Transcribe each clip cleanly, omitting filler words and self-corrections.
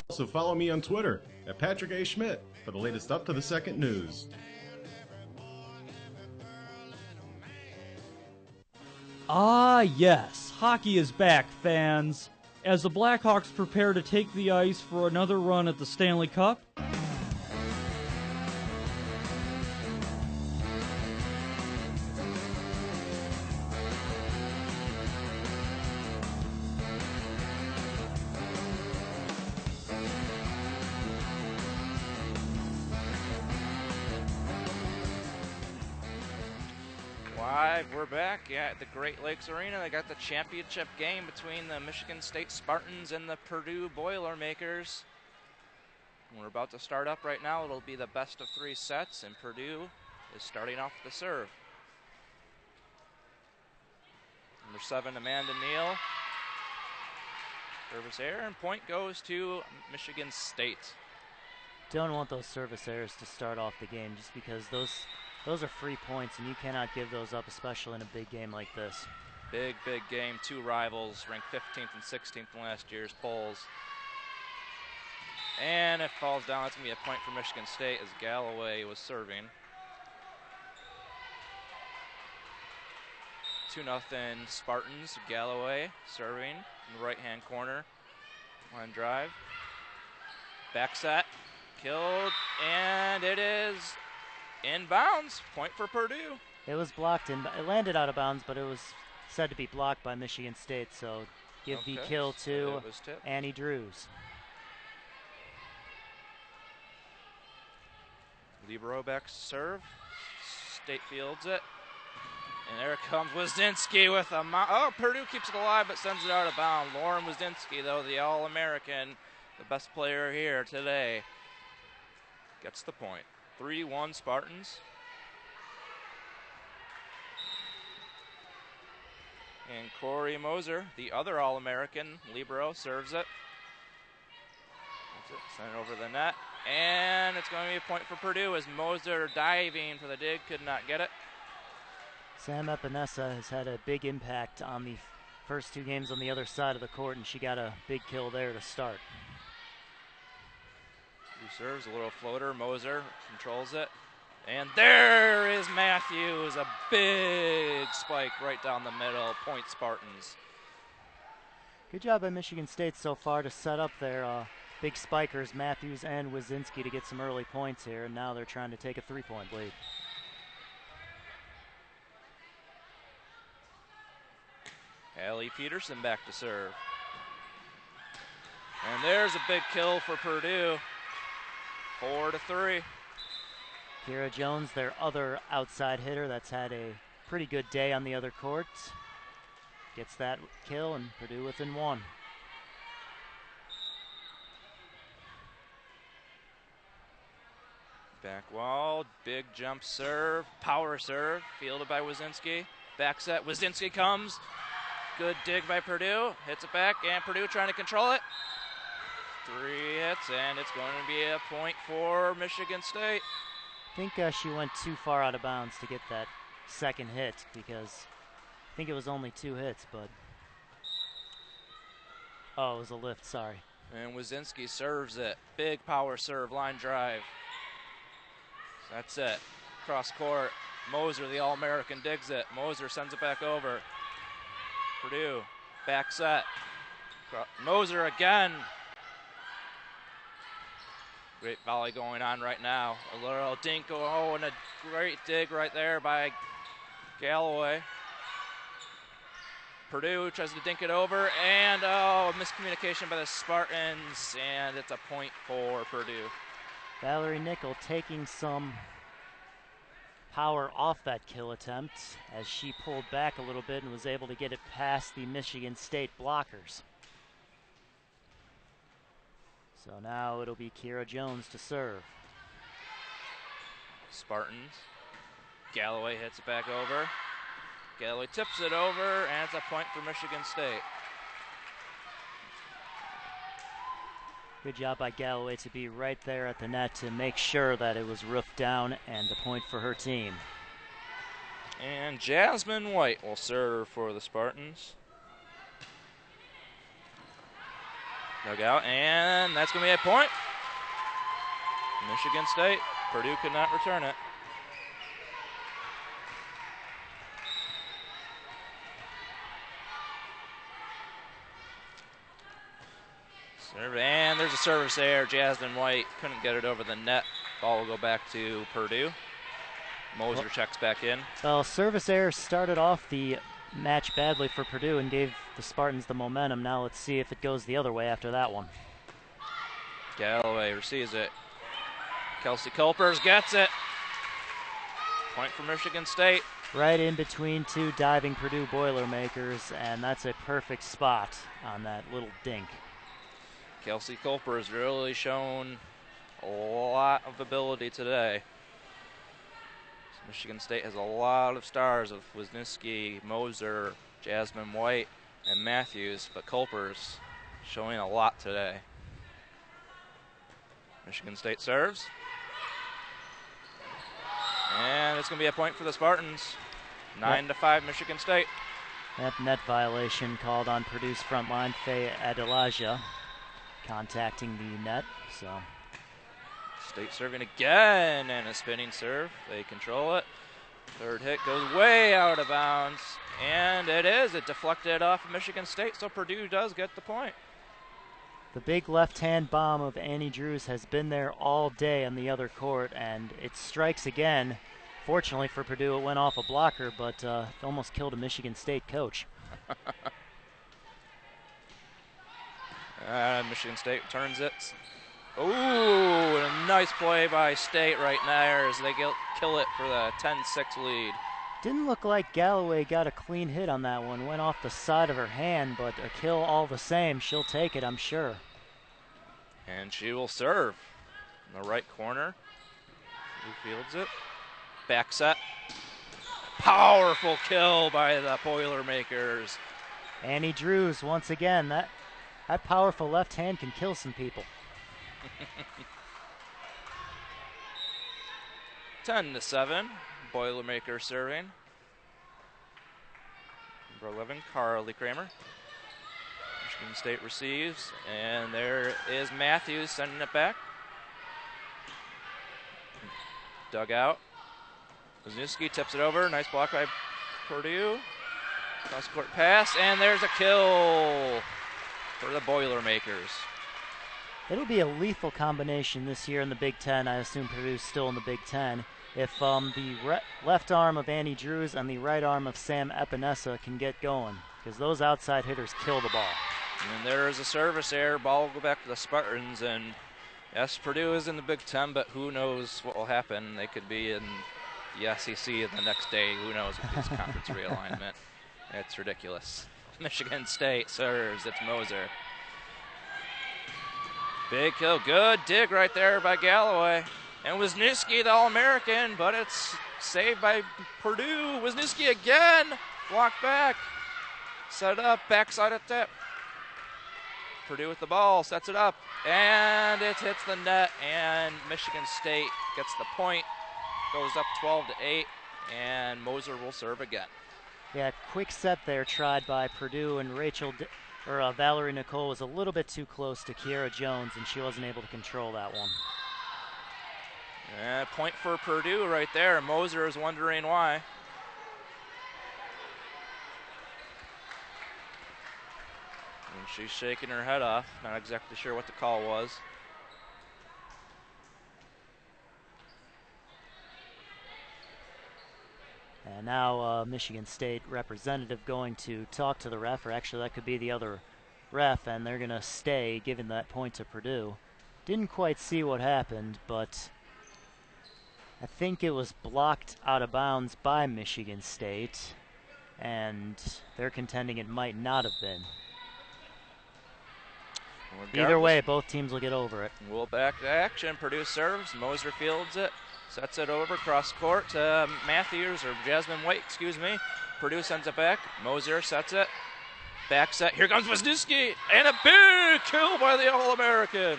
Also follow me on Twitter at Patrick A. Schmidt for the latest up to the second news. Ah, yes, hockey is back, fans. As the Blackhawks prepare to take the ice for another run at the Stanley Cup, we're back at the Great Lakes Arena. They got the championship game between the Michigan State Spartans and the Purdue Boilermakers. We're about to start up right now. It'll be the best of 3 sets, and Purdue is starting off the serve. Number 7, Amanda Neal. Service error, and point goes to Michigan State. Don't want those service errors to start off the game, just because those are free points, and you cannot give those up, especially in a big game like this. Big game. 2 rivals, ranked 15th and 16th in last year's polls. And it falls down. That's going to be a point for Michigan State as Galloway was serving. 2-0 Spartans. Galloway serving in the right-hand corner. Line drive. Back set. Killed. And it is inbounds. Point for Purdue. It was blocked. It landed out of bounds, but it was said to be blocked by Michigan State. So give the kill to Annie Drews. Libero back serve. State fields it. And there comes Wazinski with a... Purdue keeps it alive but sends it out of bounds. Lauren Wazinski, though, the All-American, the best player here today, gets the point. 3-1 Spartans. And Corey Moser, the other All-American, libero, serves it. That's it. Send it over the net. And it's going to be a point for Purdue as Moser diving for the dig, could not get it. Sam Epinesa has had a big impact on the first 2 games on the other side of the court, and she got a big kill there to start. Serves a little floater. Moser controls it. And there is Matthews. A big spike right down the middle. Point Spartans. Good job by Michigan State so far to set up their big spikers, Matthews and Wazinski, to get some early points here. And now they're trying to take a 3-point lead. Allie Peterson back to serve. And there's a big kill for Purdue. 4-3. Kira Jones, their other outside hitter that's had a pretty good day on the other court, gets that kill, and Purdue within 1. Back wall, big jump serve, power serve, fielded by Wazinski. Back set, Wazinski comes. Good dig by Purdue, hits it back, and Purdue trying to control it. 3 hits, and it's going to be a point for Michigan State. I think she went too far out of bounds to get that second hit, because I think it was only 2 hits, but... Oh, it was a lift, sorry. And Wazinski serves it. Big power serve, line drive. That's it. Cross court. Moser, the All-American, digs it. Moser sends it back over. Purdue, back set. Moser again. Great volley going on right now. A little dink, and a great dig right there by Galloway. Purdue tries to dink it over, and miscommunication by the Spartans, and it's a point for Purdue. Valerie Nickel taking some power off that kill attempt as she pulled back a little bit and was able to get it past the Michigan State blockers. So now it'll be Kira Jones to serve. Spartans. Galloway hits it back over. Galloway tips it over, and it's a point for Michigan State. Good job by Galloway to be right there at the net to make sure that it was roofed down, and a point for her team. And Jasmine White will serve for the Spartans. Dug out, and that's going to be a point. Michigan State. Purdue could not return it. Serve, and there's a service there. Jasmine White couldn't get it over the net. Ball will go back to Purdue. Moser checks back in. Well, service error started off the match badly for Purdue and gave the Spartans the momentum. Now let's see if it goes the other way after that one. Galloway receives it. Kelsey Culpers gets it. Point for Michigan State. Right in between two diving Purdue Boilermakers, and that's a perfect spot on that little dink. Kelsey Culpers really shown a lot of ability today. Michigan State has a lot of stars with Wisniewski, Moser, Jasmine White, and Matthews, but Culpers showing a lot today. Michigan State serves. And it's going to be a point for the Spartans. 9-5 Michigan State. That net violation called on Purdue's front line, Faye Adelaja, contacting the net. So State serving again, and a spinning serve. They control it. Third hit goes way out of bounds, and it deflected off of Michigan State, so Purdue does get the point. The big left-hand bomb of Annie Drews has been there all day on the other court, and it strikes again. Fortunately for Purdue, it went off a blocker, but it almost killed a Michigan State coach. Michigan State turns it. Ooh, a nice play by State right there as they kill it for the 10-6 lead. Didn't look like Galloway got a clean hit on that one. Went off the side of her hand, but a kill all the same. She'll take it, I'm sure. And she will serve in the right corner. Who fields it? Back set. Powerful kill by the Boilermakers. Annie Drews, once again, that powerful left hand can kill some people. 10-7, Boilermakers serving. Number 11, Carly Kramer. Michigan State receives, and there is Matthews sending it back. Dug out. Wisniewski tips it over. Nice block by Purdue. Cross-court pass, and there's a kill for the Boilermakers. It'll be a lethal combination this year in the Big Ten. I assume Purdue's still in the Big Ten. If the left arm of Annie Drews and the right arm of Sam Epinesa can get going, because those outside hitters kill the ball. And there is a service error. Ball will go back to the Spartans. And yes, Purdue is in the Big Ten, but who knows what will happen. They could be in the SEC the next day. Who knows with this conference realignment. It's ridiculous. Michigan State serves. It's Moser. Big kill. Good dig right there by Galloway. And Wisniewski, the All-American, but it's saved by Purdue. Wisniewski again. Blocked back. Set up. Backside at tip. Purdue with the ball. Sets it up. And it hits the net. And Michigan State gets the point. Goes up 12-8. And Moser will serve again. Yeah, quick set there tried by Purdue, and Valerie Nicole was a little bit too close to Kiera Jones, and she wasn't able to control that one. Point for Purdue right there. Moser is wondering why. And she's shaking her head off. Not exactly sure what the call was. And now Michigan State representative going to talk to the ref, or actually that could be the other ref, and they're going to stay, giving that point to Purdue. Didn't quite see what happened, but I think it was blocked out of bounds by Michigan State, and they're contending it might not have been. Either way, both teams will get over it. We'll back to action. Purdue serves. Moser fields it. Sets it over cross court to Matthews, or Jasmine White, excuse me. Purdue sends it back. Moser sets it. Back set. Here comes Wisniewski. And a big kill by the All-American.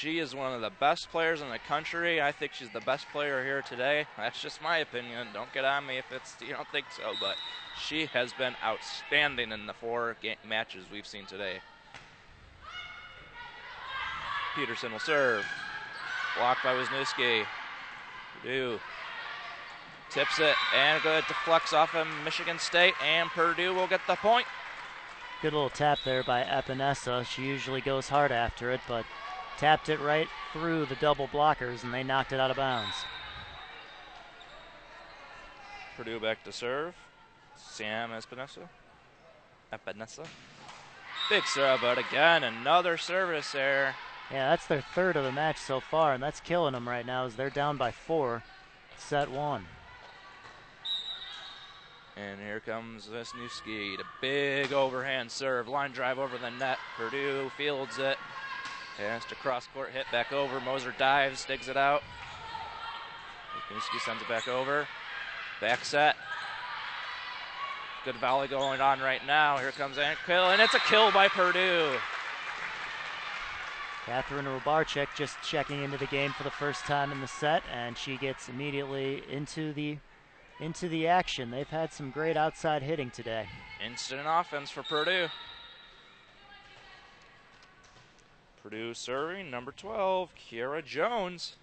She is one of the best players in the country. I think she's the best player here today. That's just my opinion. Don't get on me if you don't think so, but she has been outstanding in the 4 matches we've seen today. Peterson will serve. Blocked by Wisniewski. Purdue tips it, and good deflects off of Michigan State, and Purdue will get the point. Good little tap there by Epinesa. She usually goes hard after it, but tapped it right through the double blockers, and they knocked it out of bounds. Purdue back to serve. Sam Epinesa. Big serve, but again, another service error. Yeah, that's their 3rd of the match so far, and that's killing them right now as they're down by 4, set 1. And here comes Wisniewski, the big overhand serve, line drive over the net. Purdue fields it. Has to cross-court hit back over. Moser dives, digs it out. Wisniewski sends it back over. Back set. Good volley going on right now. Here comes Kill, and it's a kill by Purdue. Catherine Rubarczyk just checking into the game for the first time in the set, and she gets immediately into the action. They've had some great outside hitting today. Instant offense for Purdue. Purdue serving, number 12, Kiera Jones.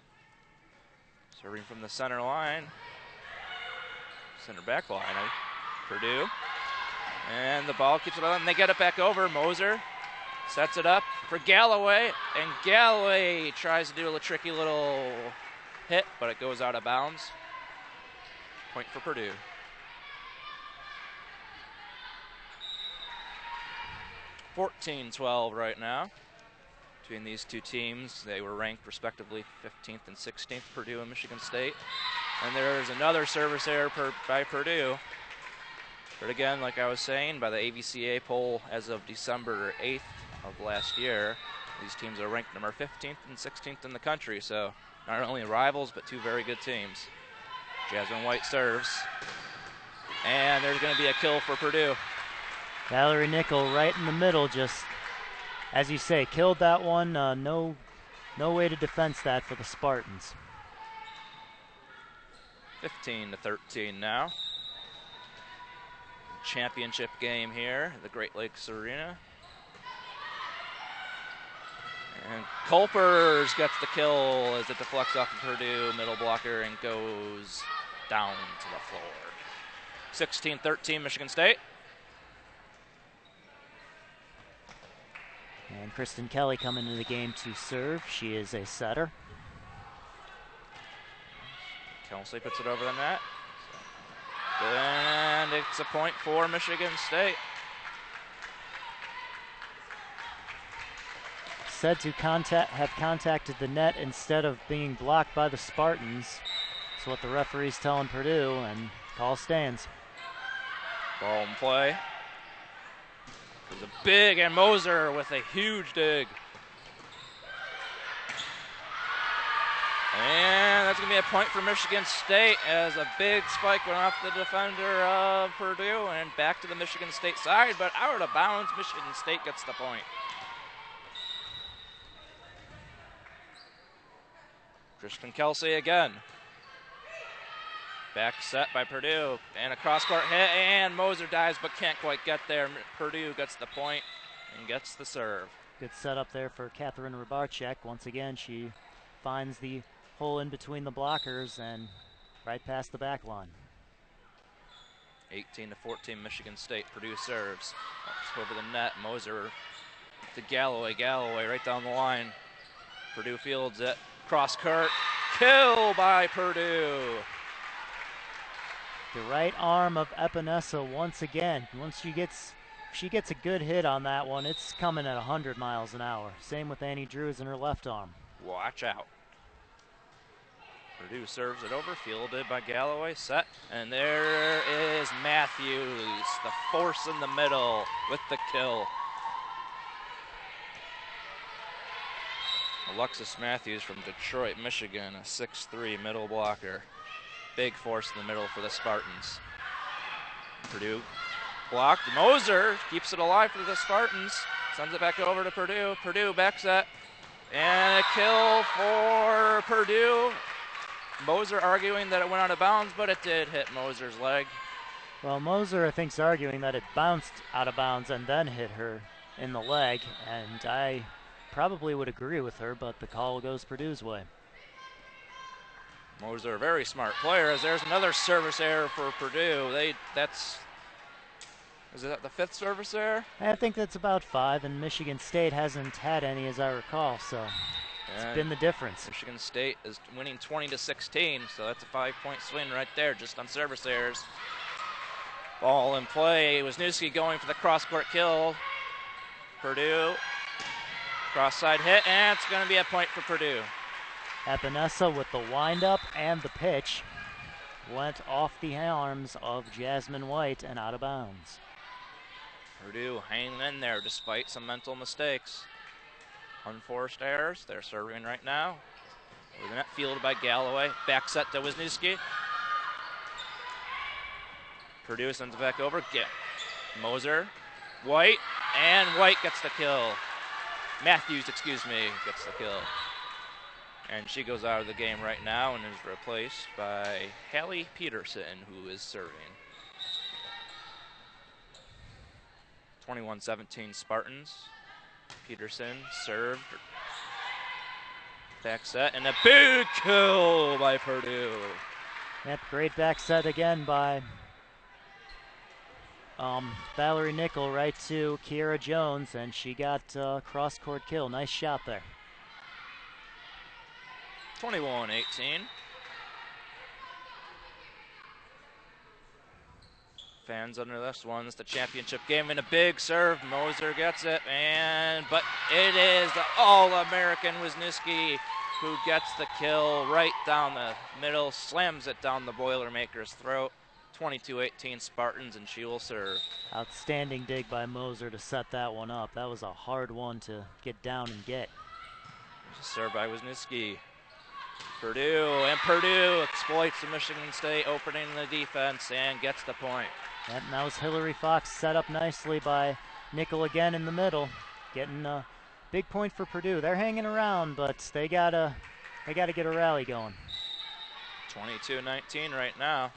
Serving from the center line. Center back line, Purdue. And the ball keeps it on, and they get it back over. Moser sets it up for Galloway, and Galloway tries to do a tricky little hit, but it goes out of bounds. Point for Purdue. (14-12) right now between these two teams. They were ranked respectively 15th and 16th, Purdue and Michigan State. And there's another service error by Purdue. But again, like I was saying, by the AVCA poll as of December 8th of last year, these teams are ranked number 15th and 16th in the country. So not only rivals, but two very good teams. Jasmine White serves. And there's going to be a kill for Purdue. Valerie Nickel right in the middle, just, as you say, killed that one. No way to defense that for the Spartans. 15-13 now. Championship game here at the Great Lakes Arena. And Culpers gets the kill as it deflects off of Purdue, middle blocker, and goes down to the floor. 16-13 Michigan State. And Kristen Kelly coming into the game to serve. She is a setter. Kelsey puts it over the net. And it's a point for Michigan State. Said to have contacted the net instead of being blocked by the Spartans. That's what the referee's telling Purdue, and call stands. Ball in play. There's a big, and Moser with a huge dig. And that's going to be a point for Michigan State as a big spike went off the defender of Purdue and back to the Michigan State side, but out of bounds. Michigan State gets the point. Kristen Kelsey again. Back set by Purdue, and a cross-court hit, and Moser dives but can't quite get there. Purdue gets the point and gets the serve. Good setup there for Catherine Rubarczyk. Once again, she finds the hole in between the blockers and right past the back line. 18-14 Michigan State. Purdue serves. Over the net, Moser to Galloway. Galloway right down the line. Purdue fields it. Cross-court. Kill by Purdue. The right arm of Epinesa once again. Once she gets a good hit on that one, it's coming at 100 miles an hour. Same with Annie Drews in her left arm. Watch out. Purdue serves it over, fielded by Galloway, set, and there is Matthews, the force in the middle with the kill. Alexis Matthews from Detroit, Michigan, a 6'3" middle blocker. Big force in the middle for the Spartans. Purdue blocked. Moser keeps it alive for the Spartans. Sends it back over to Purdue. Purdue back set. And a kill for Purdue. Moser arguing that it went out of bounds, but it did hit Moser's leg. Well, Moser, I think, is arguing that it bounced out of bounds and then hit her in the leg, and I probably would agree with her, but the call goes Purdue's way. Moser, a very smart player, as there's another service error for Purdue. Is it the 5th service error? I think that's about 5, and Michigan State hasn't had any, as I recall, so it's been the difference. Michigan State is winning 20-16, so that's a 5-point swing right there, just on service errors. Ball in play. Wisniewski going for the cross-court kill. Purdue, cross-side hit, and it's going to be a point for Purdue. Epinesa with the wind-up and the pitch went off the arms of Jasmine White and out of bounds. Purdue hanging in there despite some mental mistakes. Unforced errors. They're serving right now. With the net fielded by Galloway. Back set to Wisniewski. Purdue sends it back over. Moser, White, and White gets the kill. Matthews, gets the kill. And she goes out of the game right now and is replaced by Hallie Peterson, who is serving. 21-17 Spartans. Peterson served. Back set, and a big kill by Purdue. Yep, great back set again by Valerie Nickel right to Kiera Jones, and she got a cross-court kill. Nice shot there. 21-18. Fans under this one. It's the championship game, and a big serve. Moser gets it, but it is the All-American Wisniewski who gets the kill right down the middle, slams it down the Boilermakers' throat. 22-18 Spartans, and she will serve. Outstanding dig by Moser to set that one up. That was a hard one to get down and get. Served by Wisniewski. Purdue exploits the Michigan State opening in the defense and gets the point. Yep, and that was Hillary Fox set up nicely by Nickel again in the middle. Getting a big point for Purdue. They're hanging around, but they gotta get a rally going. 22-19 right now.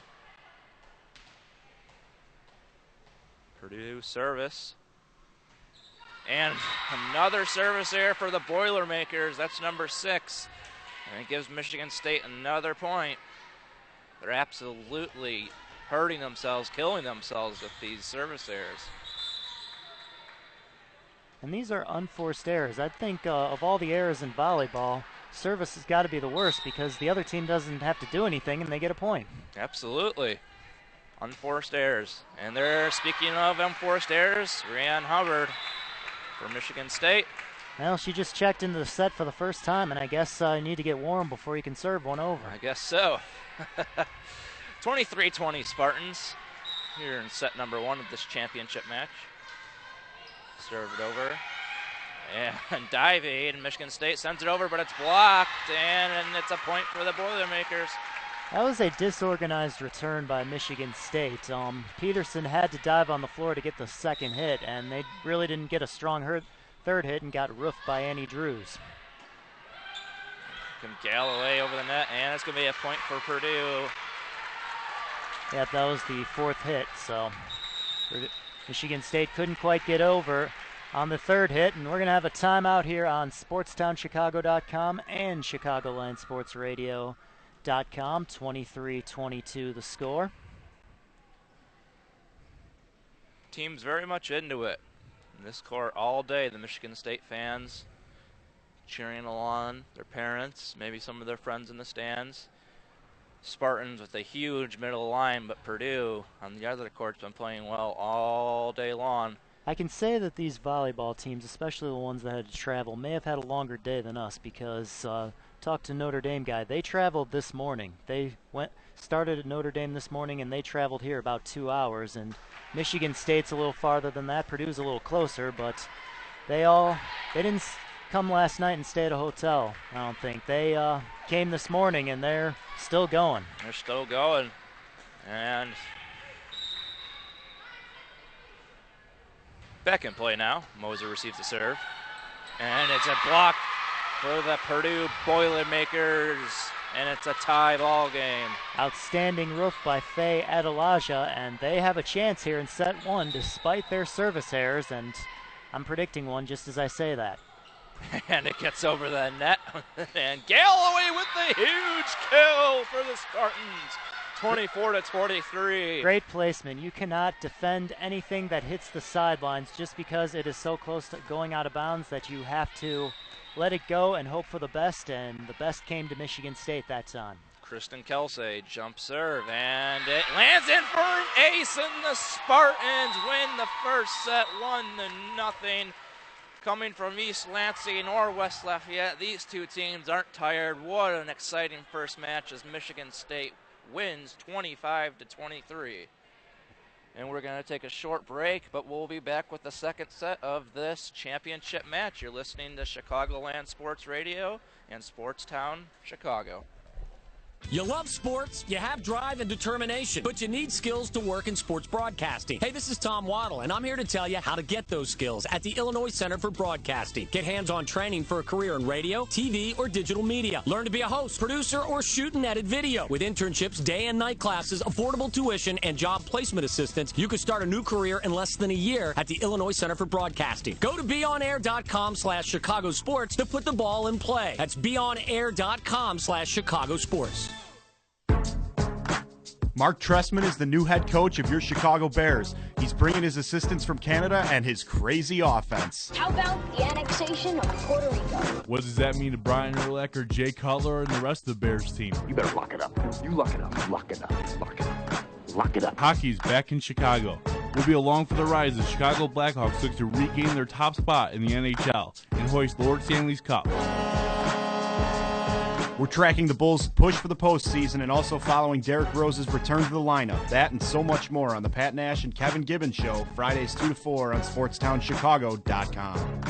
Purdue service. And another service error for the Boilermakers. That's number 6. And it gives Michigan State another point. They're absolutely hurting themselves, killing themselves with these service errors. And these are unforced errors. I think of all the errors in volleyball, service has got to be the worst because the other team doesn't have to do anything and they get a point. Absolutely. Unforced errors. And they're, speaking of unforced errors, Rhiannon Hubbard for Michigan State. Well, she just checked into the set for the first time, and I guess you need to get warm before you can serve one over. I guess so. 23-20 Spartans here in set number 1 of this championship match. Served over. And diving, and Michigan State sends it over, but it's blocked, and it's a point for the Boilermakers. That was a disorganized return by Michigan State. Peterson had to dive on the floor to get the second hit, and they really didn't get a strong third hit and got roofed by Annie Drews. Galloway over the net, and it's going to be a point for Purdue. Yeah, that was the 4th hit, so Michigan State couldn't quite get over on the 3rd hit, and we're going to have a timeout here on SportstownChicago.com and ChicagoLineSportsRadio.com. 23-22 the score. Team's very much into it. In this court all day, the Michigan State fans cheering along, their parents, maybe some of their friends in the stands. Spartans with a huge middle line, but Purdue on the other court's been playing well all day long. I can say that these volleyball teams, especially the ones that had to travel, may have had a longer day than us because talked to Notre Dame guy. They traveled this morning. They started at Notre Dame this morning and they traveled here about 2 hours. And Michigan State's a little farther than that. Purdue's a little closer, but they didn't come last night and stay at a hotel. I don't think they came this morning and they're still going. They're still going, and back in play now. Moser receives the serve, and it's a block for the Purdue Boilermakers, and it's a tie ball game. Outstanding roof by Faye Adelaja, and they have a chance here in set one despite their service errors, and I'm predicting one just as I say that. And it gets over the net, and Galloway with the huge kill for the Spartans. 24-23. Great placement. You cannot defend anything that hits the sidelines just because it is so close to going out of bounds that you have to let it go and hope for the best, and the best came to Michigan State that time. Kristen Kelsey, jump serve, and it lands in for an ace, and the Spartans win the first set 1-0. Coming from East Lansing or West Lafayette, these two teams aren't tired. What an exciting first match as Michigan State wins 25-23. And we're going to take a short break, but we'll be back with the second set of this championship match. You're listening to Chicagoland Sports Radio and Sportstown, Chicago. You love sports, you have drive and determination, but you need skills to work in sports broadcasting. Hey, this is Tom Waddle, and I'm here to tell you how to get those skills at the Illinois Center for Broadcasting. Get hands-on training for a career in radio, TV, or digital media. Learn to be a host, producer, or shoot and edit video. With internships, day and night classes, affordable tuition, and job placement assistance, you could start a new career in less than a year at the Illinois Center for Broadcasting. Go to beonair.com/Chicago Sports to put the ball in play. That's beonair.com/Chicago Sports. Mark Trestman is the new head coach of your Chicago Bears. He's bringing his assistants from Canada and his crazy offense. How about the annexation of Puerto Rico? What does that mean to Brian Urlacher, Jay Cutler, and the rest of the Bears team? You better lock it up. You lock it up. Lock it up. Lock it up. Lock it up. Hockey's back in Chicago. We'll be along for the ride as the Chicago Blackhawks look to regain their top spot in the NHL and hoist Lord Stanley's Cup. We're tracking the Bulls' push for the postseason and also following Derrick Rose's return to the lineup. That and so much more on the Pat Nash and Kevin Gibbons Show, Fridays 2 to 4 on SportsTownChicago.com.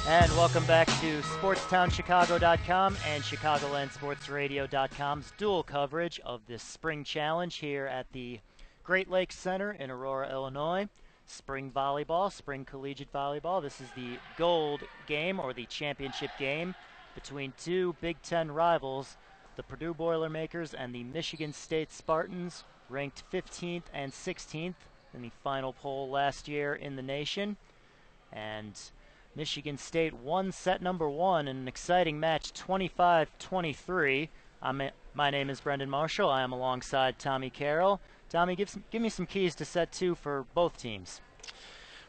And welcome back to SportsTownChicago.com and ChicagolandSportsRadio.com's dual coverage of this spring challenge here at the Great Lakes Center in Aurora, Illinois. Spring volleyball, spring collegiate volleyball. This is the gold game, or the championship game, between two Big Ten rivals, the Purdue Boilermakers and the Michigan State Spartans, ranked 15th and 16th in the final poll last year in the nation. And Michigan State won set number one in an exciting match, 25-23. My name is Brendan Marshall. I am alongside Tommy Carroll. Tommy, give me some keys to set two for both teams.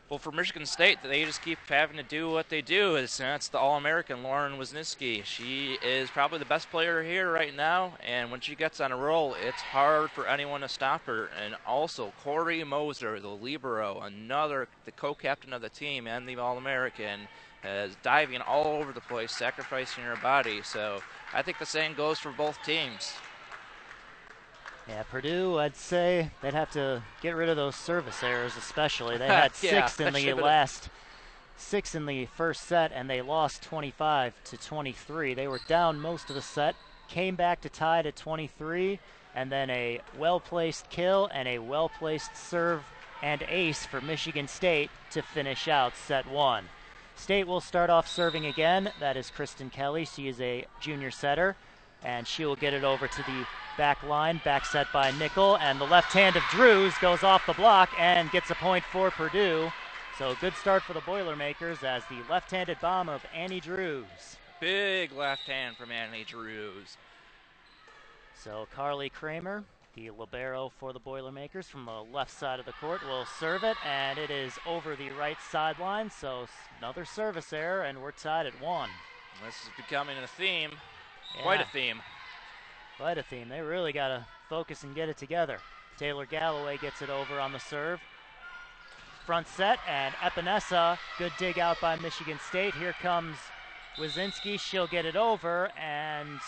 Well, for Michigan State, they just keep having to do what they do. And that's the All-American Lauren Wisniewski. She is probably the best player here right now, and when she gets on a roll, it's hard for anyone to stop her. And also, Corey Moser, the libero, the co-captain of the team and the All-American, is diving all over the place, sacrificing her body. So I think the same goes for both teams. Yeah, Purdue, I'd say they'd have to get rid of those service errors especially. They had six in the first set, and they lost 25-23. They were down most of the set, came back to tie it at 23, and then a well-placed kill and a well-placed serve and ace for Michigan State to finish out set one. State will start off serving again. That is Kristen Kelly. She is a junior setter, and she will get it over to the back line, back set by Nickel, and the left hand of Drews goes off the block and gets a point for Purdue. So good start for the Boilermakers as the left-handed bomb of Annie Drews. Big left hand from Annie Drews. So Carly Kramer, the libero for the Boilermakers from the left side of the court, will serve it, and it is over the right sideline. So another service error, and we're tied at one. This is becoming a theme. Yeah. Quite a theme. Quite a theme. They really got to focus and get it together. Taylor Galloway gets it over on the serve. Front set, and Epinesa, good dig out by Michigan State. Here comes Wisniewski. She'll get it over, and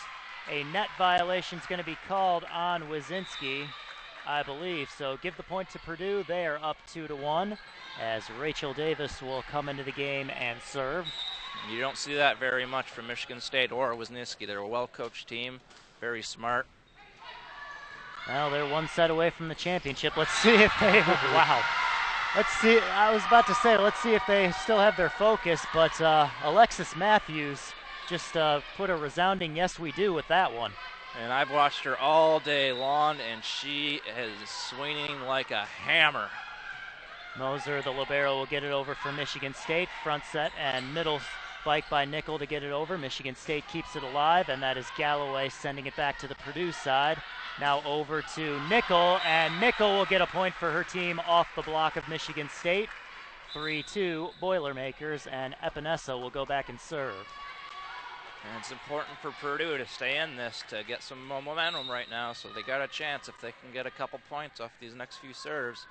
a net violation is going to be called on Wisniewski, I believe. So give the point to Purdue. They are up 2-1 as Rachel Davis will come into the game and serve. You don't see that very much from Michigan State or Wisniewski. They're a well-coached team. Very smart. Well, they're one set away from the championship. Let's see if they, wow. Let's see, I was about to say, let's see if they still have their focus, but Alexis Matthews just put a resounding yes we do with that one. And I've watched her all day long, and she is swinging like a hammer. Moser, the libero, will get it over for Michigan State. Front set and middle spike by Nickel to get it over. Michigan State keeps it alive, and that is Galloway sending it back to the Purdue side. Now over to Nickel, and Nickel will get a point for her team off the block of Michigan State. 3-2 Boilermakers, and Epinesa will go back and serve. And it's important for Purdue to stay in this to get some momentum right now, so they got a chance if they can get a couple points off these next few serves.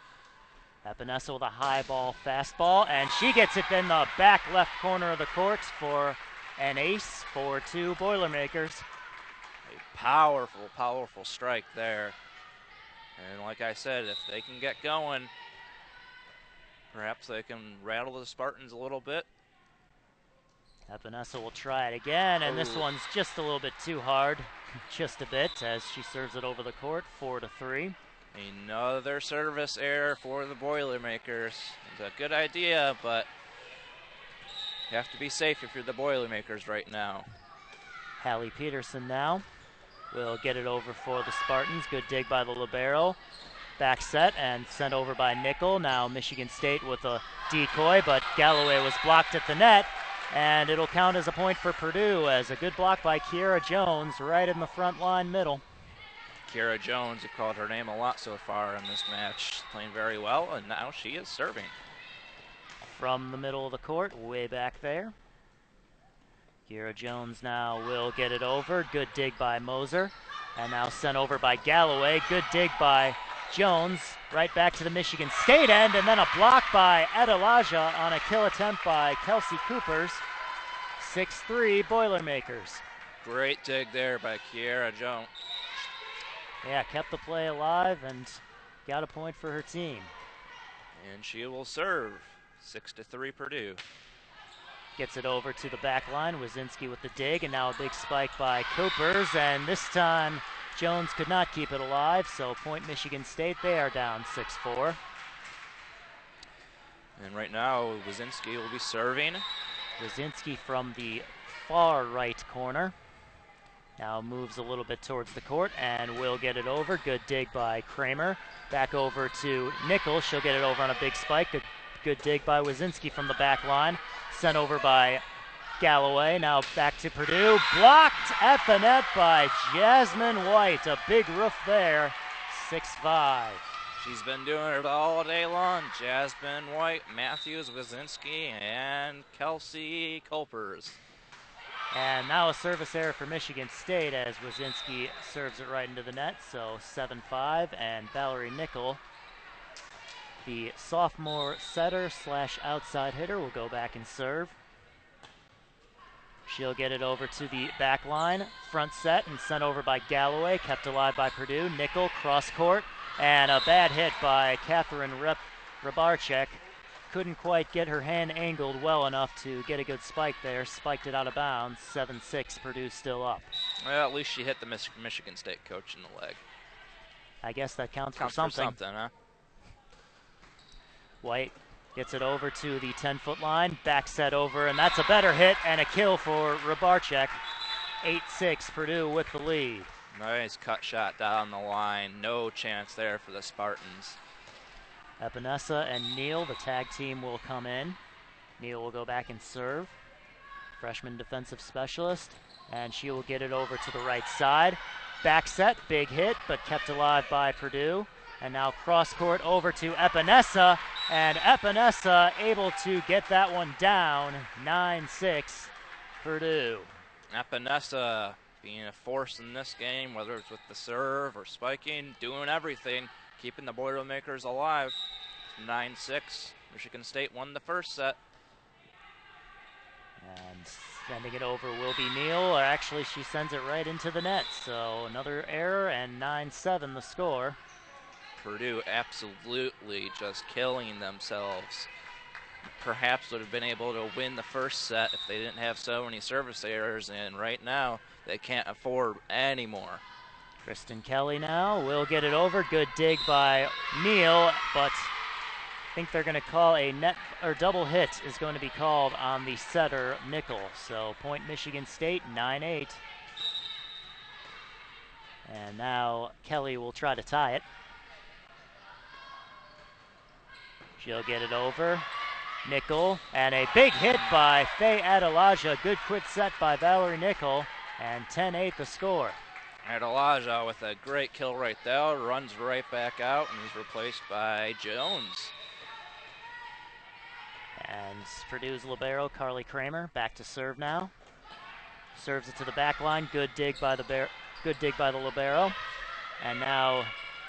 Epinesa with a high ball fastball, and she gets it in the back left corner of the court for an ace. 4-2 Boilermakers. A powerful, powerful strike there. And like I said, if they can get going, perhaps they can rattle the Spartans a little bit. Epinesa will try it again, and this one's just a little bit too hard. Just a bit, as she serves it over the court. 4-3. Another service error for the Boilermakers. It's a good idea, but you have to be safe if you're the Boilermakers right now. Hallie Peterson now will get it over for the Spartans. Good dig by the libero. Back set and sent over by Nickel. Now Michigan State with a decoy, but Galloway was blocked at the net, and it'll count as a point for Purdue as a good block by Kiera Jones right in the front line middle. Kiera Jones, you called her name a lot so far in this match, playing very well, and now she is serving. From the middle of the court, way back there. Kiera Jones now will get it over. Good dig by Moser. And now sent over by Galloway. Good dig by Jones. Right back to the Michigan State end. And then a block by Adelaja on a kill attempt by Kelsey Coopers. 6-3 Boilermakers. Great dig there by Kiera Jones. Yeah, kept the play alive and got a point for her team. And she will serve. 6-3 Purdue. Gets it over to the back line. Wazinski with the dig, and now a big spike by Coopers, and this time Jones could not keep it alive, so point Michigan State. They are down 6-4. And right now, Wazinski will be serving. Wazinski from the far right corner. Now moves a little bit towards the court and will get it over. Good dig by Kramer. Back over to Nickel. She'll get it over on a big spike. Good dig by Wazinski from the back line. Sent over by Galloway. Now back to Purdue. Blocked at the net by Jasmine White. A big roof there. 6-5. She's been doing it all day long. Jasmine White, Matthews, Wazinski, and Kelsey Coopers. And now a service error for Michigan State as Wazinski serves it right into the net. So 7-5, and Valerie Nickel, the sophomore setter / outside hitter, will go back and serve. She'll get it over to the back line, front set, and sent over by Galloway, kept alive by Purdue. Nickel, cross court, and a bad hit by Catherine Rybarczyk. Couldn't quite get her hand angled well enough to get a good spike there. Spiked it out of bounds. 7-6, Purdue still up. Well, at least she hit the Michigan State coach in the leg. I guess that counts for something. Huh? White gets it over to the 10-foot line. Back set over, and that's a better hit and a kill for Rybarczyk. 8-6, Purdue with the lead. Nice cut shot down the line. No chance there for the Spartans. Epinesa and Neal, the tag team, will come in. Neal will go back and serve. Freshman defensive specialist. And she will get it over to the right side. Back set, big hit, but kept alive by Purdue. And now cross court over to Epinesa. And Epinesa able to get that one down. 9-6, Purdue. Epinesa being a force in this game, whether it's with the serve or spiking, doing everything, keeping the Boilermakers alive. 9-6. Michigan State won the first set. And sending it over will be Neal, or actually she sends it right into the net. So another error, and 9-7 the score. Purdue absolutely just killing themselves. Perhaps would have been able to win the first set if they didn't have so many service errors, and right now they can't afford any more. Kristen Kelly now will get it over. Good dig by Neal, but I think they're going to call a net or double hit is going to be called on the setter, Nickel. So point Michigan State, 9-8. And now Kelly will try to tie it. She'll get it over. Nickel, and a big hit by Faye Adelaja. Good quick set by Valerie Nickel, and 10-8 the score. Adelaja with a great kill right there, runs right back out and is replaced by Jones. And Purdue's libero, Carly Kramer, back to serve now. Serves it to the back line. Good dig by the libero. And now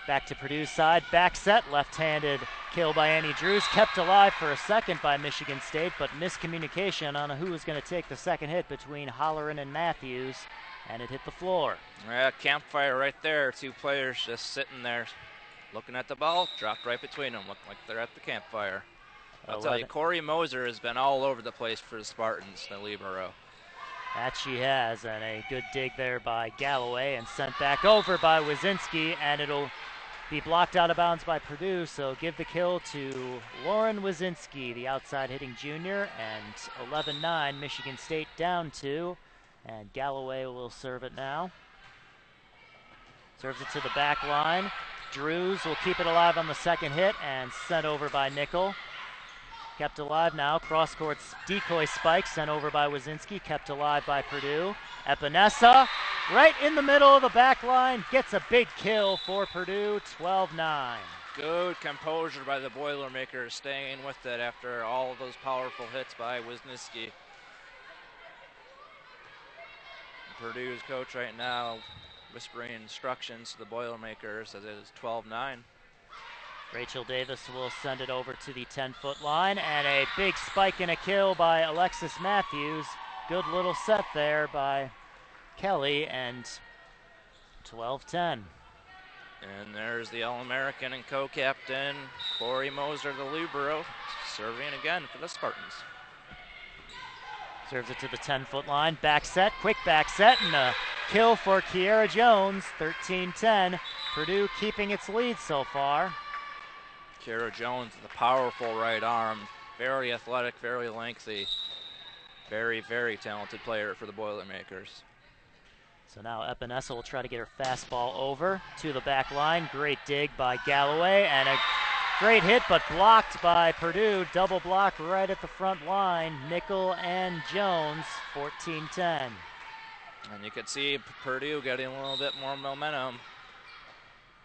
back to Purdue's side. Back set, left-handed kill by Annie Drews. Kept alive for a second by Michigan State, but miscommunication on who was going to take the second hit between Holleran and Matthews, and it hit the floor. Yeah, campfire right there. Two players just sitting there looking at the ball. Dropped right between them. Looked like they're at the campfire. I'll tell you, Corey Moser has been all over the place for the Spartans, the libero. That she has, and a good dig there by Galloway and sent back over by Wazinski, and it'll be blocked out of bounds by Purdue, so give the kill to Lauren Wazinski, the outside hitting junior, and 11-9, Michigan State down 2, and Galloway will serve it now. Serves it to the back line. Drews will keep it alive on the second hit and sent over by Nickel. Kept alive now. Cross-court decoy spike sent over by Wazinski. Kept alive by Purdue. Epinesa right in the middle of the back line. Gets a big kill for Purdue. 12-9. Good composure by the Boilermakers, staying with it after all of those powerful hits by Wisniewski. Purdue's coach right now whispering instructions to the Boilermakers as it is 12-9. Rachel Davis will send it over to the 10-foot line, and a big spike and a kill by Alexis Matthews. Good little set there by Kelly, and 12-10. And there's the All-American and co-captain Corey Moser, the libero, serving again for the Spartans. Serves it to the 10-foot line, back set, quick back set, and a kill for Kiera Jones, 13-10. Purdue keeping its lead so far. Kiera Jones with a powerful right arm, very athletic, very lengthy, very, very talented player for the Boilermakers. So now Epinesa will try to get her fastball over to the back line. Great dig by Galloway, and a great hit, but blocked by Purdue. Double block right at the front line. Nickel and Jones, 14-10. And you could see Purdue getting a little bit more momentum.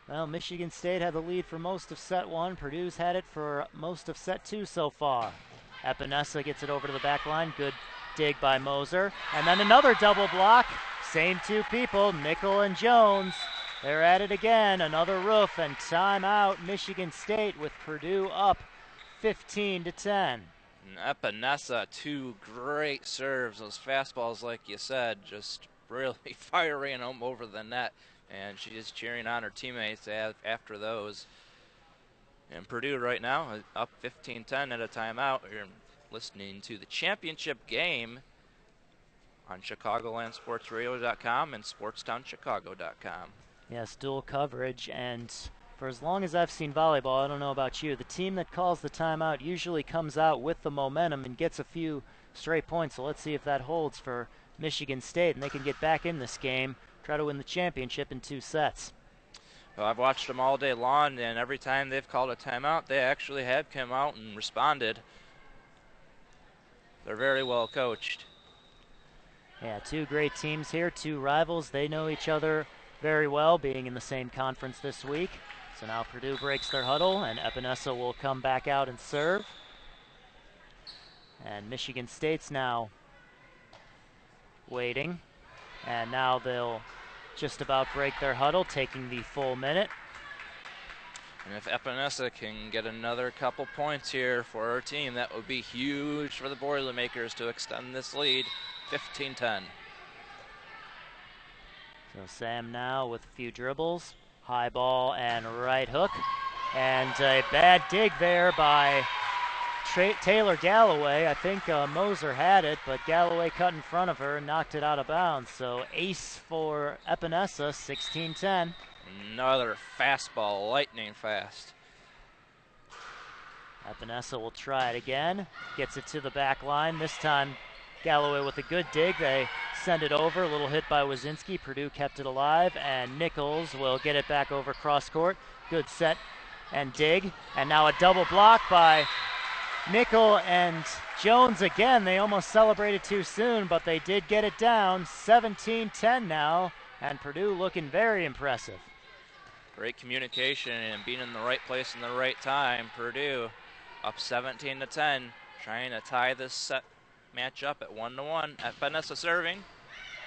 Well, Michigan State had the lead for most of set 1. Purdue's had it for most of set 2 so far. Epinesa gets it over to the back line. Good dig by Moser. And then another double block. Same two people, Nickel and Jones. They're at it again. Another roof and timeout. Michigan State with Purdue up 15-10. And Epinesa, two great serves. Those fastballs, like you said, just really firing them over the net. And she is cheering on her teammates after those. And Purdue right now up 15-10 at a timeout. You're listening to the championship game on ChicagolandSportsRadio.com and SportsTownChicago.com. Yes, dual coverage, and for as long as I've seen volleyball, I don't know about you, the team that calls the timeout usually comes out with the momentum and gets a few straight points. So let's see if that holds for Michigan State, and they can get back in this game, try to win the championship in 2 sets. Well, I've watched them all day long, and every time they've called a timeout, they actually have come out and responded. They're very well coached. Yeah, 2 great teams here, 2 rivals. They know each other very well, being in the same conference this week. So now Purdue breaks their huddle, and Epinesa will come back out and serve. And Michigan State's now waiting. And now they'll just about break their huddle, taking the full minute. And if Epinesa can get another couple points here for her team, that would be huge for the Boilermakers to extend this lead, 15-10. So Sam now with a few dribbles, high ball and right hook. And a bad dig there by Taylor Galloway. I think Moser had it, but Galloway cut in front of her and knocked it out of bounds. So ace for Epinesa, 16-10. Another fastball, lightning fast. Epinesa will try it again. Gets it to the back line. This time Galloway with a good dig. They send it over. A little hit by Wazinski. Purdue kept it alive, and Nichols will get it back over cross court. Good set and dig. And now a double block by Nickel and Jones again. They almost celebrated too soon, but they did get it down. 17-10 now, and Purdue looking very impressive. Great communication and being in the right place in the right time. Purdue up 17-10, trying to tie this set match up at 1-1. Epinesa serving.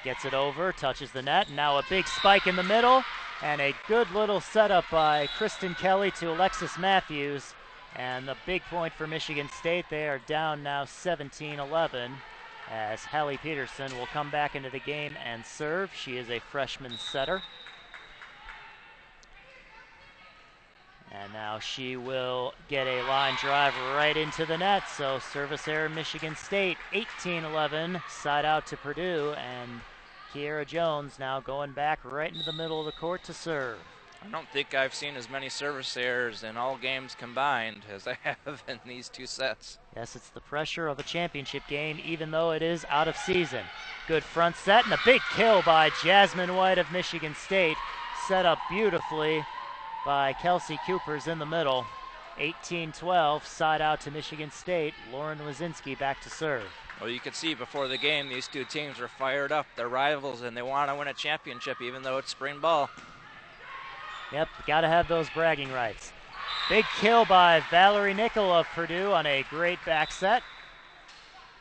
Gets it over, touches the net. Now a big spike in the middle, and a good little setup by Kristen Kelly to Alexis Matthews. And the big point for Michigan State. They are down now 17-11 as Hallie Peterson will come back into the game and serve. She is a freshman setter. And now she will get a line drive right into the net. So service error Michigan State, 18-11, side out to Purdue. And Kiera Jones now going back right into the middle of the court to serve. I don't think I've seen as many service errors in all games combined as I have in these two sets. Yes, it's the pressure of a championship game, even though it is out of season. Good front set and a big kill by Jasmine White of Michigan State. Set up beautifully by Kelsey Coopers in the middle. 18-12, side out to Michigan State. Lauren Wazinski back to serve. Well, you could see before the game these two teams were fired up. They're rivals and they want to win a championship even though it's spring ball. Yep, got to have those bragging rights. Big kill by Valerie Nickel of Purdue on a great back set.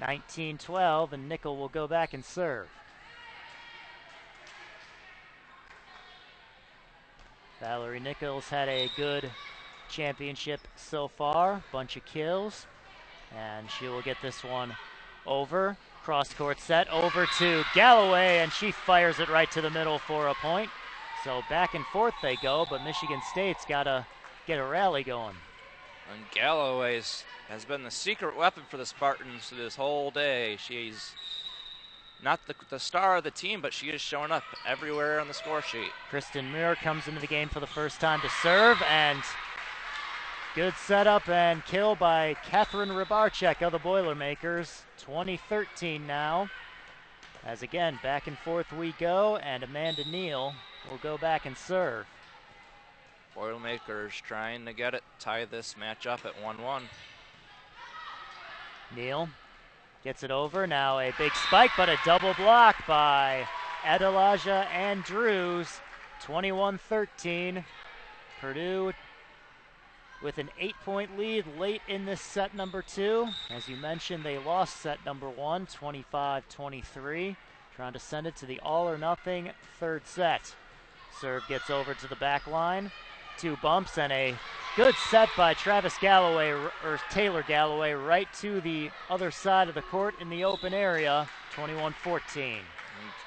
19-12, and Nickel will go back and serve. Valerie Nichols had a good championship so far, bunch of kills, and she will get this one over. Cross-court set over to Galloway, and she fires it right to the middle for a point. So back and forth they go, but Michigan State's got to get a rally going. And Galloway has been the secret weapon for the Spartans this whole day. She's not the star of the team, but she is showing up everywhere on the score sheet. Kristen Muir comes into the game for the first time to serve, and good setup and kill by Catherine Rybarczyk of the Boilermakers. 20-13 now. As again, back and forth we go, and Amanda Neal will go back and serve. Boilermakers trying to get it, tie this match up at 1-1. Neal gets it over. Now a big spike, but a double block by Adelaja Andrews. 21-13. Purdue with an 8-point lead late in this set number 2. As you mentioned, they lost set number 1, 25-23. Trying to send it to the all-or-nothing third set. Serve gets over to the back line. 2 bumps and a good set by Travis Galloway, or Taylor Galloway, right to the other side of the court in the open area. 21-14.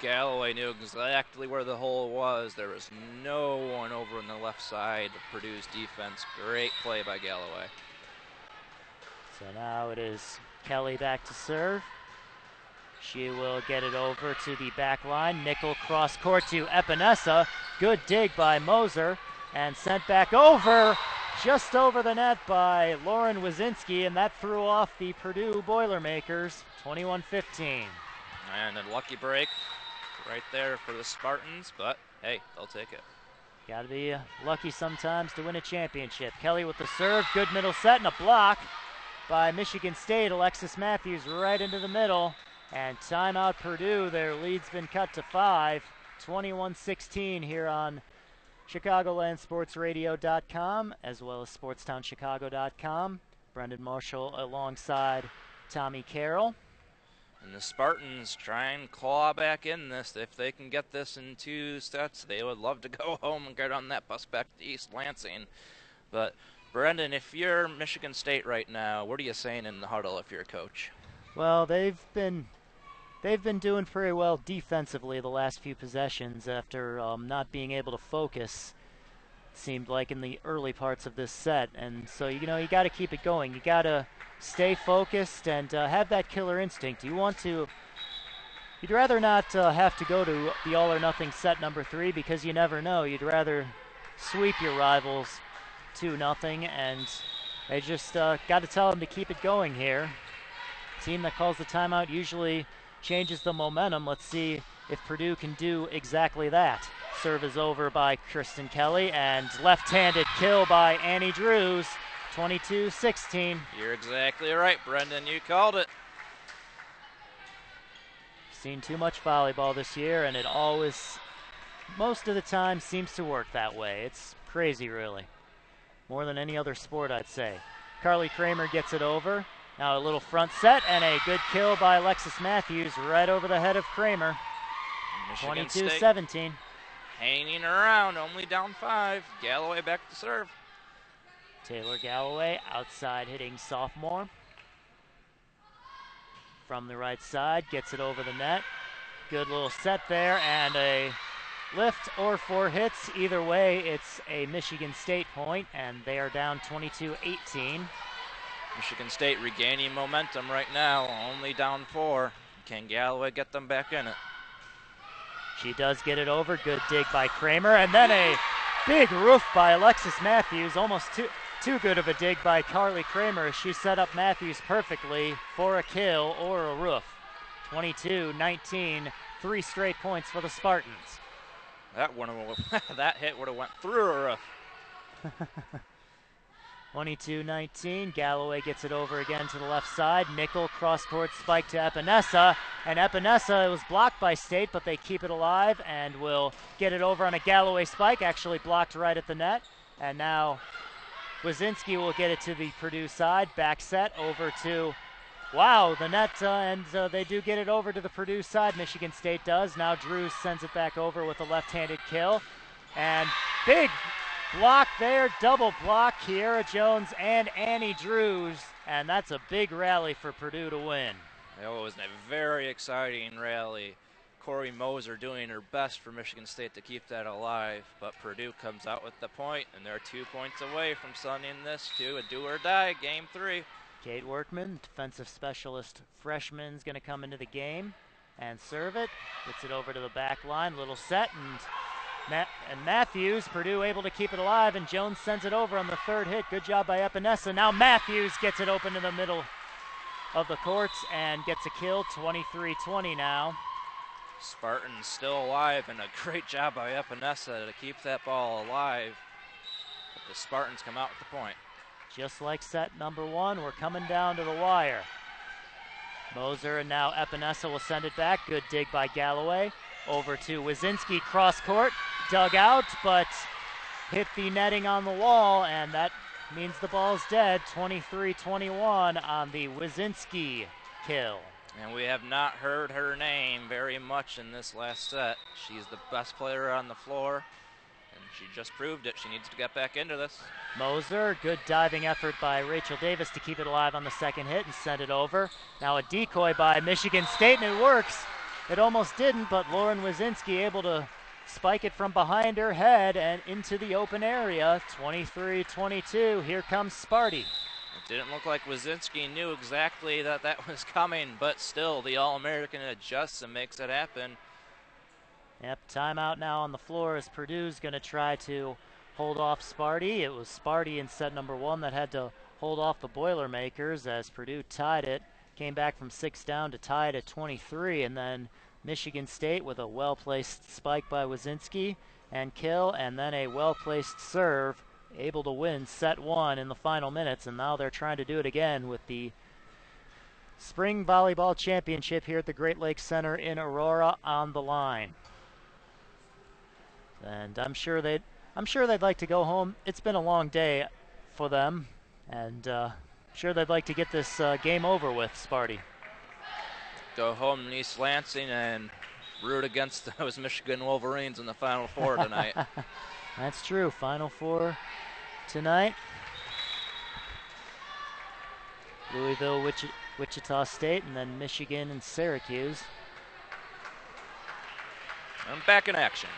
Galloway knew exactly where the hole was. There was no one over on the left side of Purdue's defense. Great play by Galloway. So now it is Kelly back to serve. She will get it over to the back line. Nickel cross court to Epinesa. Good dig by Moser. And sent back over, just over the net by Lauren Wazinski, and that threw off the Purdue Boilermakers. 21-15. And a lucky break right there for the Spartans, but hey, they'll take it. Got to be lucky sometimes to win a championship. Kelly with the serve, good middle set, and a block by Michigan State. Alexis Matthews right into the middle, and timeout Purdue. Their lead's been cut to 5. 21-16 here on ChicagolandSportsRadio.com as well as SportsTownChicago.com. Brendan Marshall alongside Tommy Carroll. And the Spartans try and claw back in this. If they can get this in 2 sets, they would love to go home and get on that bus back to East Lansing. But Brendan, if you're Michigan State right now, what are you saying in the huddle if you're a coach? Well, they've been doing pretty well defensively the last few possessions after not being able to focus, it seemed like, in the early parts of this set. And so, you got to keep it going. You got to stay focused and have that killer instinct. You'd rather not have to go to the all or nothing set number 3 because you never know. You'd rather sweep your rivals 2-0, and they just got to tell them to keep it going here. Team that calls the timeout usually changes the momentum. Let's see if Purdue can do exactly that. Serve is over by Kristen Kelly, and left-handed kill by Annie Drews, 22-16. You're exactly right, Brendan. You called it. Seen too much volleyball this year, and it always, most of the time, seems to work that way. It's crazy, really. More than any other sport, I'd say. Carly Kramer gets it over. Now a little front set, and a good kill by Alexis Matthews right over the head of Kramer. 22-17. Hanging around, only down 5. Galloway back to serve. Taylor Galloway, outside hitting sophomore. From the right side, gets it over the net. Good little set there, and a lift or 4 hits. Either way, it's a Michigan State point, and they are down 22-18. Michigan State regaining momentum right now, only down 4. Can Galloway get them back in it? She does get it over. Good dig by Kramer, and then a big roof by Alexis Matthews. Almost too good of a dig by Carly Kramer. She set up Matthews perfectly for a kill or a roof. 22-19, 3 straight points for the Spartans. That hit would have went through a roof. 22-19, Galloway gets it over again to the left side. Nickel cross-court spike to Epinesa, and Epinesa was blocked by State, but they keep it alive and will get it over on a Galloway spike, actually blocked right at the net. And now Wazinski will get it to the Purdue side. Back set over to, wow, the net, and they do get it over to the Purdue side. Michigan State does. Now Drews sends it back over with a left-handed kill. And big block there, double block, Kiera Jones and Annie Drews, and that's a big rally for Purdue to win. It was a very exciting rally. Corey Moser doing her best for Michigan State to keep that alive, but Purdue comes out with the point, and they're 2 points away from sending this to a do-or-die Game 3. Kate Workman, defensive specialist freshman, is going to come into the game and serve it. Gets it over to the back line, little set, and Matthews, Purdue able to keep it alive, and Jones sends it over on the 3rd hit. Good job by Epinesa. Now Matthews gets it open in the middle of the courts and gets a kill, 23-20 now. Spartans still alive, and a great job by Epinesa to keep that ball alive. But the Spartans come out with the point. Just like set number 1, we're coming down to the wire. Moser, and now Epinesa will send it back. Good dig by Galloway. Over to Wazinski, cross court, dug out, but hit the netting on the wall, and that means the ball's dead. 23-21 on the Wazinski kill. And we have not heard her name very much in this last set. She's the best player on the floor, and she just proved it. She needs to get back into this. Moser, good diving effort by Rachel Davis to keep it alive on the 2nd hit and send it over. Now a decoy by Michigan State, and it works. It almost didn't, but Lauren Wazinski able to spike it from behind her head and into the open area. 23-22, here comes Sparty. It didn't look like Wazinski knew exactly that was coming, but still the All-American adjusts and makes it happen. Yep, timeout now on the floor as Purdue's going to try to hold off Sparty. It was Sparty in set number 1 that had to hold off the Boilermakers as Purdue tied it. Came back from 6 down to tie it at 23, and then Michigan State with a well-placed spike by Wazinski and kill, and then a well-placed serve, able to win set 1 in the final minutes, and now they're trying to do it again with the Spring Volleyball Championship here at the Great Lakes Center in Aurora on the line. And I'm sure they'd like to go home. It's been a long day for them, and sure they'd like to get this game over with, Sparty. Go home in East Lansing and root against those Michigan Wolverines in the Final Four tonight. That's true. Final Four tonight. Louisville, Wichita State, and then Michigan and Syracuse. I'm back in action.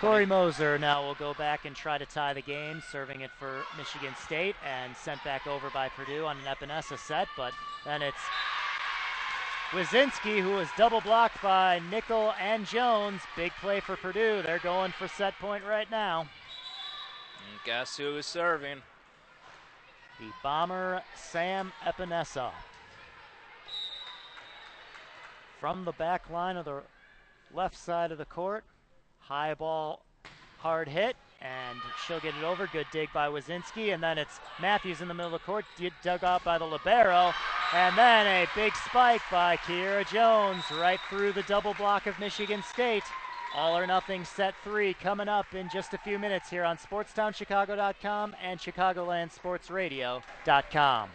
Corey Moser now will go back and try to tie the game, serving it for Michigan State, and sent back over by Purdue on an Epinesa set, but then it's Wyszynski, who was double blocked by Nickel and Jones. Big play for Purdue. They're going for set point right now. And guess who is serving? The bomber, Sam Epinesa. From the back line of the left side of the court. High ball, hard hit, and she'll get it over. Good dig by Wyszynski, and then it's Matthews in the middle of the court, dug out by the libero, and then a big spike by Kiera Jones right through the double block of Michigan State. All or nothing set 3 coming up in just a few minutes here on SportsTownChicago.com and ChicagolandSportsRadio.com.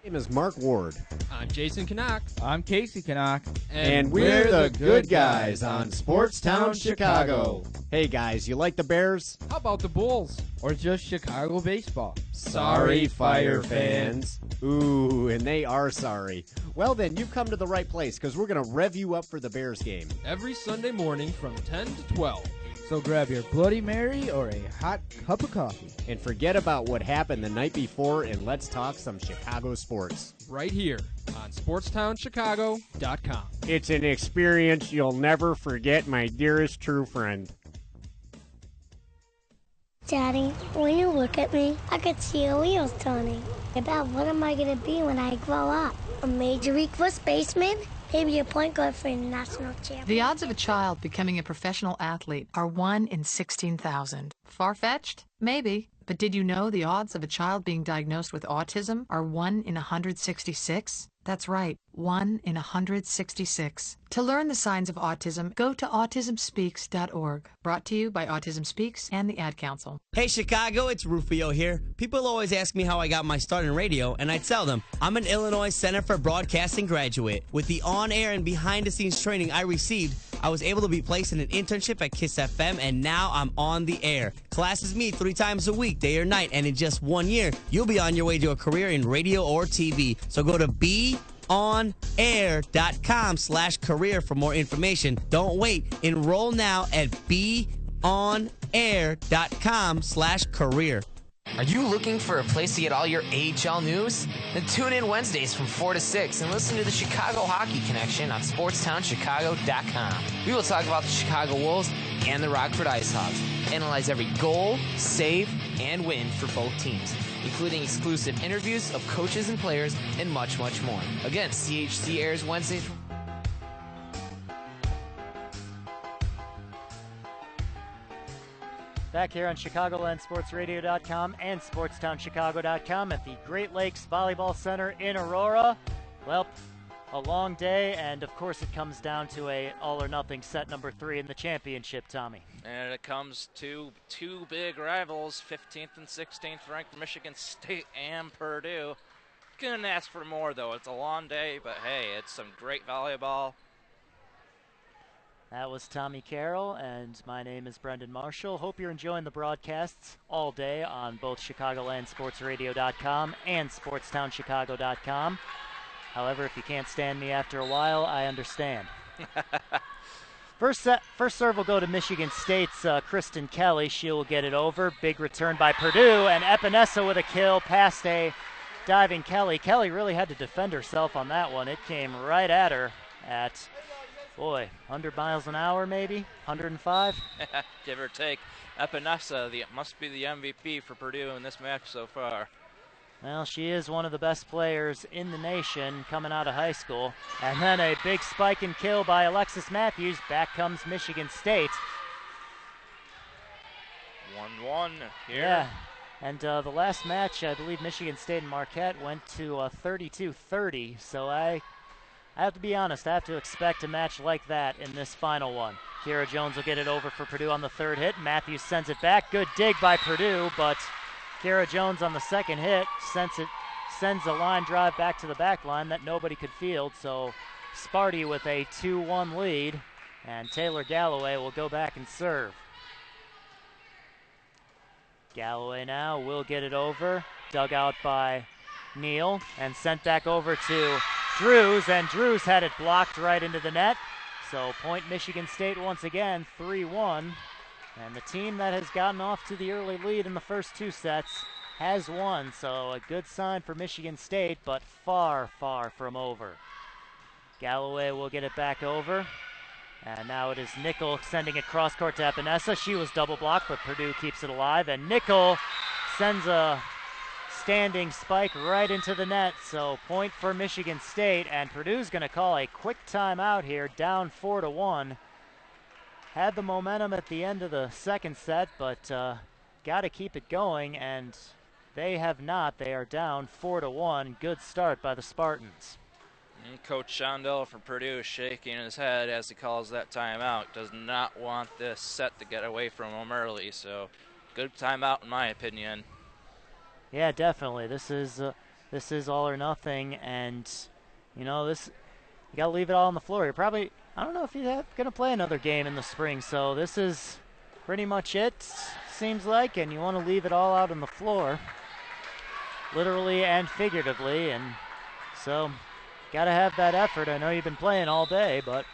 My name is Mark Ward. I'm Jason Canuck. I'm Casey Canuck. And we're the good guys on Sportstown Chicago. Hey guys, you like the Bears? How about the Bulls? Or just Chicago baseball? Sorry, Fire fans. Ooh, and they are sorry. Well then, you've come to the right place because we're going to rev you up for the Bears game. Every Sunday morning from 10 to 12. So grab your Bloody Mary or a hot cup of coffee. And forget about what happened the night before and let's talk some Chicago sports. Right here on SportsTownChicago.com. It's an experience you'll never forget, my dearest true friend. Daddy, when you look at me, I could see your wheels turning. About what am I going to be when I grow up? A Major League first baseman? Maybe a point guard for a national champion. The odds of a child becoming a professional athlete are 1 in 16,000. Far-fetched? Maybe. But did you know the odds of a child being diagnosed with autism are 1 in 166? That's right, 1 in 166. To learn the signs of autism, go to autismspeaks.org. Brought to you by Autism Speaks and the Ad Council. Hey Chicago, it's Rufio here. People always ask me how I got my start in radio, and I tell them I'm an Illinois Center for Broadcasting graduate. With the on-air and behind-the-scenes training I received, I was able to be placed in an internship at KISS FM, and now I'm on the air. Classes meet 3 times a week, day or night, and in just 1 year, you'll be on your way to a career in radio or TV. So go to beonair.com/career for more information. Don't wait. Enroll now at beonair.com/career. Are you looking for a place to get all your AHL news? Then tune in Wednesdays from 4 to 6 and listen to the Chicago Hockey Connection on SportsTownChicago.com. We will talk about the Chicago Wolves and the Rockford IceHogs, analyze every goal, save, and win for both teams, including exclusive interviews of coaches and players and much, much more. Again, CHC airs Wednesdays from Back here on ChicagolandSportsRadio.com and SportsTownChicago.com at the Great Lakes Volleyball Center in Aurora. Well, a long day, and of course it comes down to a all-or-nothing set number 3 in the championship, Tommy. And it comes to 2 big rivals, 15th and 16th ranked Michigan State and Purdue. Couldn't ask for more, though. It's a long day, but hey, it's some great volleyball. That was Tommy Carroll, and my name is Brendan Marshall. Hope you're enjoying the broadcasts all day on both ChicagolandSportsRadio.com and SportsTownChicago.com. However, if you can't stand me after a while, I understand. First serve will go to Michigan State's Kristen Kelly. She'll get it over. Big return by Purdue, and Epinesa with a kill past a diving Kelly. Kelly really had to defend herself on that one. It came right at her at... 100 miles an hour maybe? 105? Give or take. Epinesa must be the MVP for Purdue in this match so far. Well, she is one of the best players in the nation coming out of high school. And then a big spike and kill by Alexis Matthews. Back comes Michigan State. 1-1 here. Yeah. And the last match, I believe Michigan State and Marquette went to 32-30. So I have to be honest, I have to expect a match like that in this final one. Kiera Jones will get it over for Purdue on the 3rd hit. Matthews sends it back. Good dig by Purdue, but Kiera Jones on the 2nd hit sends a line drive back to the back line that nobody could field. So Sparty with a 2-1 lead, and Taylor Galloway will go back and serve. Galloway now will get it over. Dug out by Neal and sent back over to Drews, and Drews had it blocked right into the net. So point Michigan State once again, 3-1. And the team that has gotten off to the early lead in the first 2 sets has won. So a good sign for Michigan State, but far, far from over. Galloway will get it back over. And now it is Nickel sending it cross-court to Epinesa. She was double blocked, but Purdue keeps it alive. And Nickel sends a standing spike right into the net. So point for Michigan State, and Purdue's going to call a quick timeout here, down 4-1. Had the momentum at the end of the second set, but got to keep it going, and they have not. They are down 4-1. Good start by the Spartans. And Coach Shondell from Purdue is shaking his head as he calls that timeout. Does not want this set to get away from him early, so good timeout in my opinion. Yeah, definitely. This is all or nothing, and you know you got to leave it all on the floor. You're probably, I don't know if you're going to play another game in the spring, so this is pretty much it, seems like, and you want to leave it all out on the floor, literally and figuratively, and so got to have that effort. I know you've been playing all day, but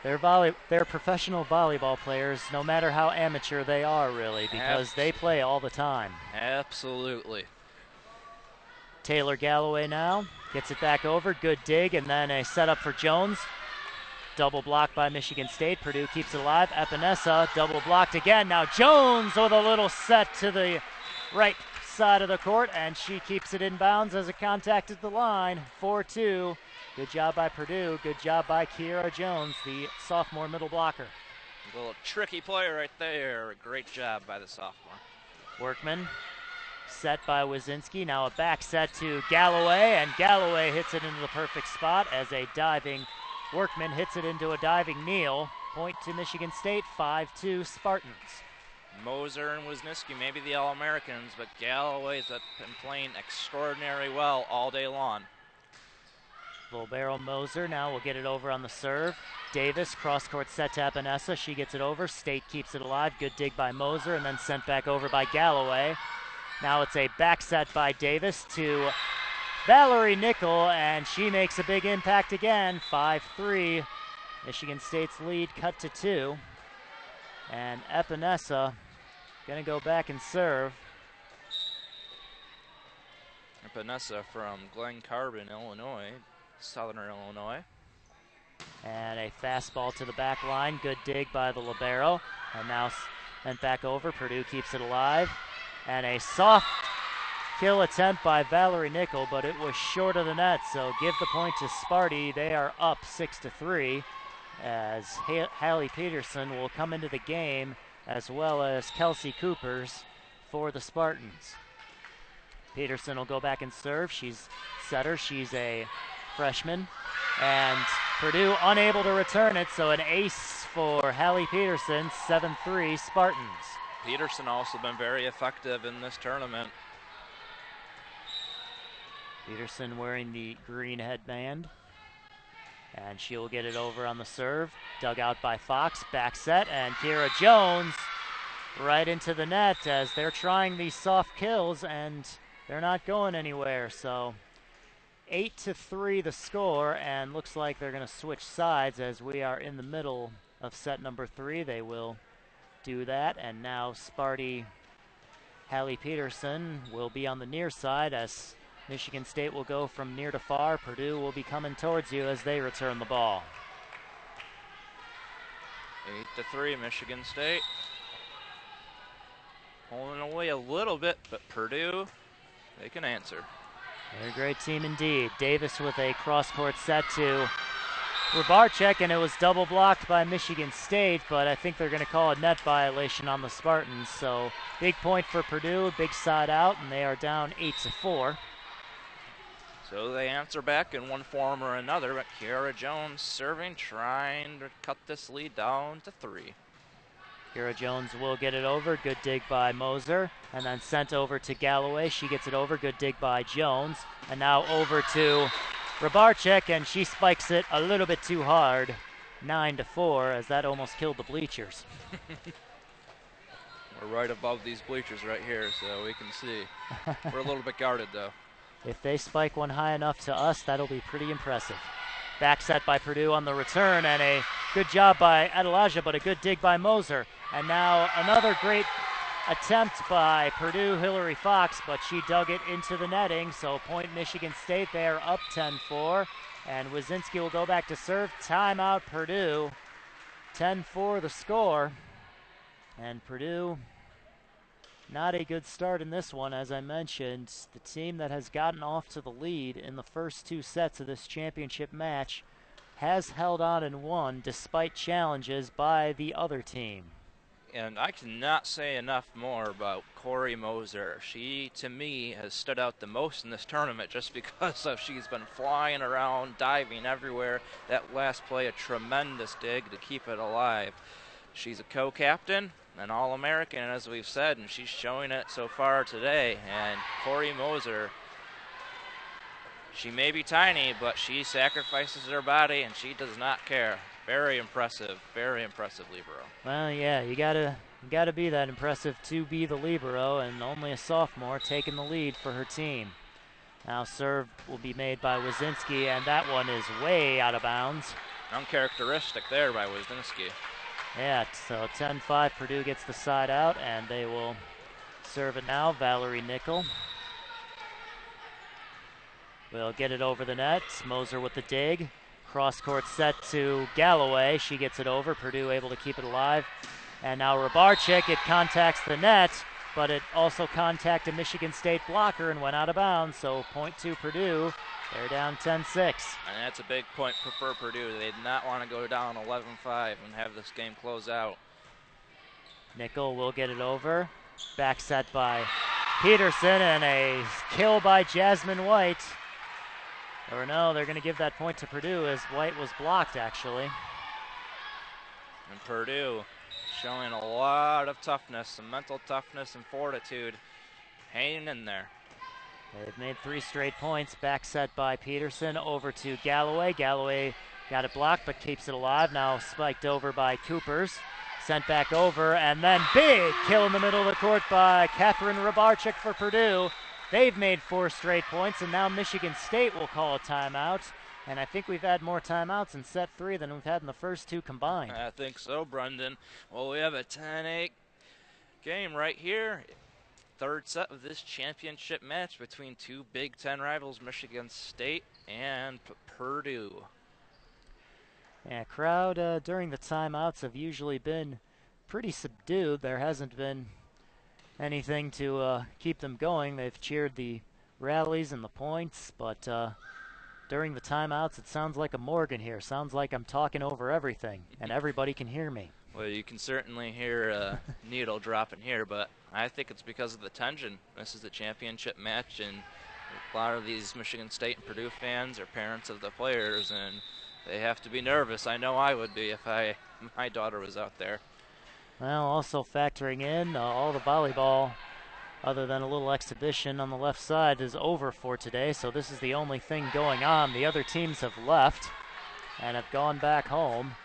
they're professional volleyball players, no matter how amateur they are, really, because they play all the time. Absolutely. Taylor Galloway now gets it back over. Good dig, and then a setup for Jones. Double block by Michigan State. Purdue keeps it alive. Epinesa double blocked again. Now Jones with a little set to the right side of the court, and she keeps it in bounds as it contacted the line. 4-2. Good job by Purdue. Good job by Kiera Jones, the sophomore middle blocker. A little tricky play right there. Great job by the sophomore. Workman set by Wazinski. Now a back set to Galloway, and Galloway hits it into the perfect spot as a diving Workman hits it into a diving kneel. Point to Michigan State, 5-2 Spartans. Moser and Wisniewski, maybe the All-Americans, but Galloway's been playing extraordinarily well all day long. Libero Moser now will get it over on the serve. Davis, cross-court set to Epinesa. She gets it over. State keeps it alive. Good dig by Moser, and then sent back over by Galloway. Now it's a back set by Davis to Valerie Nickel, and she makes a big impact again. 5-3. Michigan State's lead cut to 2. And Epinesa going to go back and serve. Epinesa from Glen Carbon, Illinois, Southern Illinois. And a fastball to the back line. Good dig by the libero. And now sent back over. Purdue keeps it alive. And a soft kill attempt by Valerie Nickel, but it was short of the net. So give the point to Sparty. They are up 6-3 as Hallie Peterson will come into the game, as well as Kelsey Coopers for the Spartans. Peterson will go back and serve. She's setter. She's a freshman. And Purdue unable to return it, so an ace for Hallie Peterson, 7-3 Spartans. Peterson also been very effective in this tournament. Peterson wearing the green headband. And she'll get it over on the serve. Dug out by Fox. Back set, and Kiera Jones right into the net as they're trying these soft kills, and they're not going anywhere. So 8-3 the score, and looks like they're going to switch sides as we are in the middle of set number 3. They will do that, and now Sparty Hallie Peterson will be on the near side as Michigan State will go from near to far. Purdue will be coming towards you as they return the ball. 8-3 Michigan State. Pulling away a little bit, but Purdue, they can answer. They're a great team indeed. Davis with a cross-court set to Rubarczyk, and it was double blocked by Michigan State, but I think they're going to call a net violation on the Spartans. So big point for Purdue, big side out, and they are down 8-4. So they answer back in one form or another, but Kiera Jones serving, trying to cut this lead down to 3. Kiera Jones will get it over. Good dig by Moser, and then sent over to Galloway. She gets it over. Good dig by Jones, and now over to Rubarczyk, and she spikes it a little bit too hard. 9-4, as that almost killed the bleachers. We're right above these bleachers right here, so we can see. We're a little bit guarded, though. If they spike one high enough to us, that'll be pretty impressive. Back set by Purdue on the return, and a good job by Adelaja, but a good dig by Moser. And now another great attempt by Purdue, Hillary Fox, but she dug it into the netting, so point Michigan State. They are up 10-4, and Wazinski will go back to serve. Timeout Purdue, 10-4 the score, and Purdue, not a good start in this one. As I mentioned, the team that has gotten off to the lead in the first 2 sets of this championship match has held on and won despite challenges by the other team. And I cannot say enough more about Corey Moser. She, to me, has stood out the most in this tournament just because she's been flying around, diving everywhere. That last play, a tremendous dig to keep it alive. She's a co-captain, an All-American, as we've said, and she's showing it so far today. And Corey Moser, she may be tiny, but she sacrifices her body, and she does not care. Very impressive libero. Well, yeah, you gotta be that impressive to be the libero, and only a sophomore taking the lead for her team. Now serve will be made by Wazinski, and that one is way out of bounds. Uncharacteristic there by Wazinski. Yeah, so 10-5, Purdue gets the side out, and they will serve it now. Valerie Nickel will get it over the net. Moser with the dig. Cross-court set to Galloway. She gets it over. Purdue able to keep it alive. And now Rybarczyk, it contacts the net, but it also contacted Michigan State blocker and went out of bounds. So point to Purdue. They're down 10-6. And that's a big point for Purdue. They did not want to go down 11-5 and have this game close out. Nickel will get it over. Back set by Peterson, and a kill by Jasmine White. Or no, they're going to give that point to Purdue as White was blocked, actually. And Purdue showing a lot of toughness, some mental toughness and fortitude, hanging in there. They've made 3 straight points. Back set by Peterson over to Galloway. Galloway got it blocked but keeps it alive. Now spiked over by Coopers. Sent back over, and then big kill in the middle of the court by Catherine Rybarczyk for Purdue. They've made 4 straight points, and now Michigan State will call a timeout. And I think we've had more timeouts in set 3 than we've had in the first 2 combined. I think so, Brendan. Well, we have a 10-8 game right here. Third set of this championship match between 2 Big Ten rivals, Michigan State and Purdue. Yeah, crowd during the timeouts have usually been pretty subdued. There hasn't been anything to keep them going. They've cheered the rallies and the points, but during the timeouts, it sounds like a Morgan here. Sounds like I'm talking over everything, and everybody can hear me. Well, you can certainly hear a needle dropping here, but I think it's because of the tension. This is the championship match, and a lot of these Michigan State and Purdue fans are parents of the players, and they have to be nervous. I know I would be if my daughter was out there. Well, also factoring in all the volleyball, other than a little exhibition on the left side, is over for today. So this is the only thing going on. The other teams have left and have gone back home.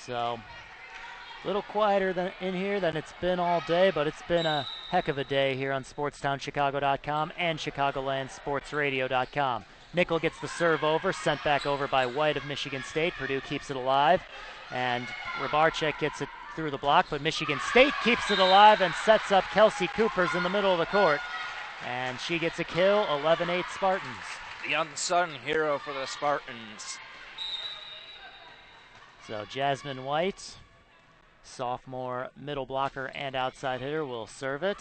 So a little quieter in here than it's been all day, but it's been a heck of a day here on SportsTownChicago.com and ChicagolandSportsRadio.com. Nickel gets the serve over, sent back over by White of Michigan State. Purdue keeps it alive, and Rybarczyk gets it through the block, but Michigan State keeps it alive and sets up Kelsey Coopers in the middle of the court. And she gets a kill, 11-8 Spartans. The unsung hero for the Spartans. So Jasmine White, sophomore middle blocker and outside hitter, will serve it.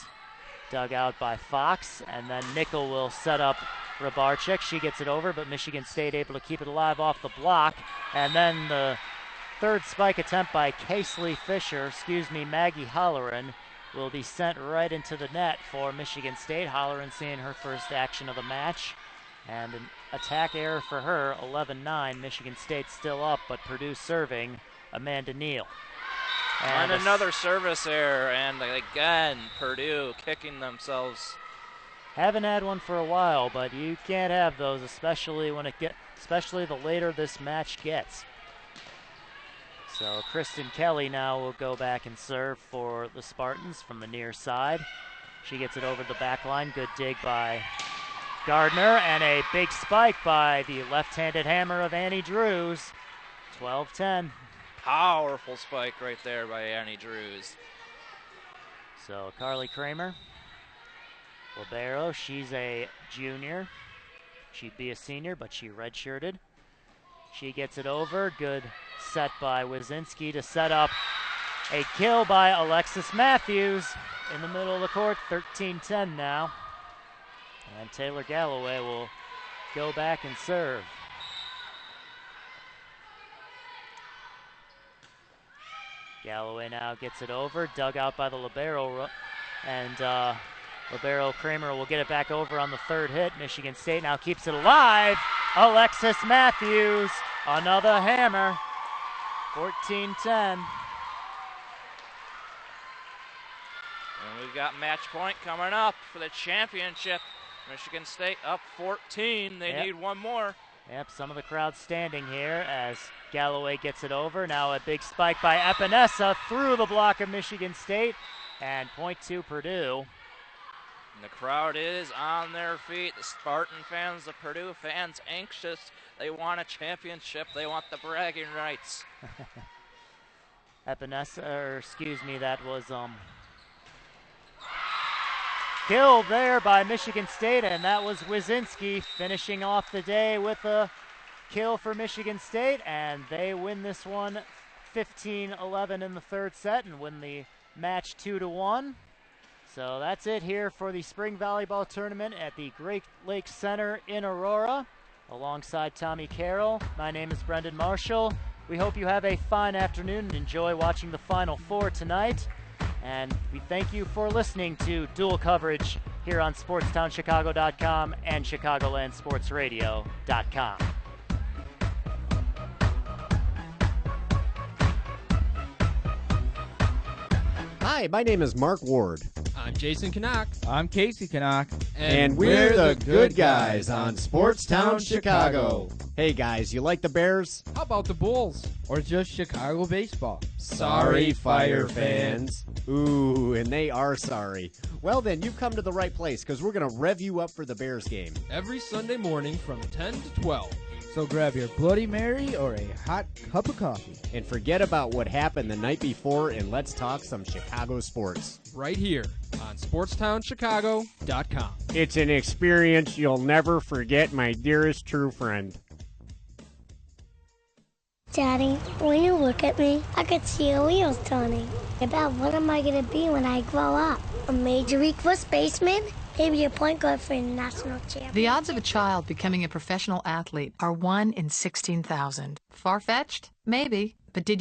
Dug out by Fox, and then Nickel will set up Rybarczyk. She gets it over, but Michigan State able to keep it alive off the block. And then the third spike attempt by Maggie Holleran will be sent right into the net for Michigan State. Holleran seeing her first action of the match. And an attack error for her, 11-9. Michigan State still up, but Purdue serving Amanda Neal. And another service error, and again, Purdue kicking themselves. Haven't had one for a while, but you can't have those, especially the later this match gets. So Kristen Kelly now will go back and serve for the Spartans from the near side. She gets it over the back line. Good dig by Gardner, and a big spike by the left-handed hammer of Annie Drews. 12-10. Powerful spike right there by Annie Drews. So Carly Kramer, libero, she's a junior. She'd be a senior, but she redshirted. She gets it over. Good set by Wazinski to set up a kill by Alexis Matthews in the middle of the court. 13-10 now. And Taylor Galloway will go back and serve. Galloway now gets it over, dug out by the libero, and libero Kramer will get it back over on the third hit. Michigan State now keeps it alive. Alexis Matthews, another hammer. 14-10. And we've got match point coming up for the championship. Michigan State up 14. They need one more. Yep, some of the crowd standing here as Galloway gets it over. Now a big spike by Epinesa through the block of Michigan State, and point to Purdue. And the crowd is on their feet. The Spartan fans, the Purdue fans, anxious. They want a championship. They want the bragging rights. Epinesa, or excuse me, that was killed there by Michigan State, and that was Wazinski finishing off the day with a kill for Michigan State, and they win this one 15-11 in the third set and win the match 2-1. So that's it here for the spring volleyball tournament at the Great Lakes Center in Aurora. Alongside Tommy Carroll, my name is Brendan Marshall. We hope you have a fine afternoon and enjoy watching the Final Four tonight. And we thank you for listening to dual coverage here on SportsTownChicago.com and ChicagolandSportsRadio.com. Hi, my name is Mark Ward. I'm Jason Canuck. I'm Casey Canuck. And we're the good guys on Sportstown Chicago. Hey guys, you like the Bears? How about the Bulls? Or just Chicago baseball? Sorry, Fire fans. Ooh, and they are sorry. Well then, you've come to the right place because we're going to rev you up for the Bears game. Every Sunday morning from 10 to 12. So grab your Bloody Mary or a hot cup of coffee. And forget about what happened the night before and let's talk some Chicago sports. Right here on SportsTownChicago.com. It's an experience you'll never forget, my dearest true friend. Daddy, when you look at me, I could see your wheels turning. About what am I going to be when I grow up? A major league first baseman? Maybe a point guard for a national champion. The odds of a child becoming a professional athlete are 1 in 16,000. Far-fetched? Maybe. But did you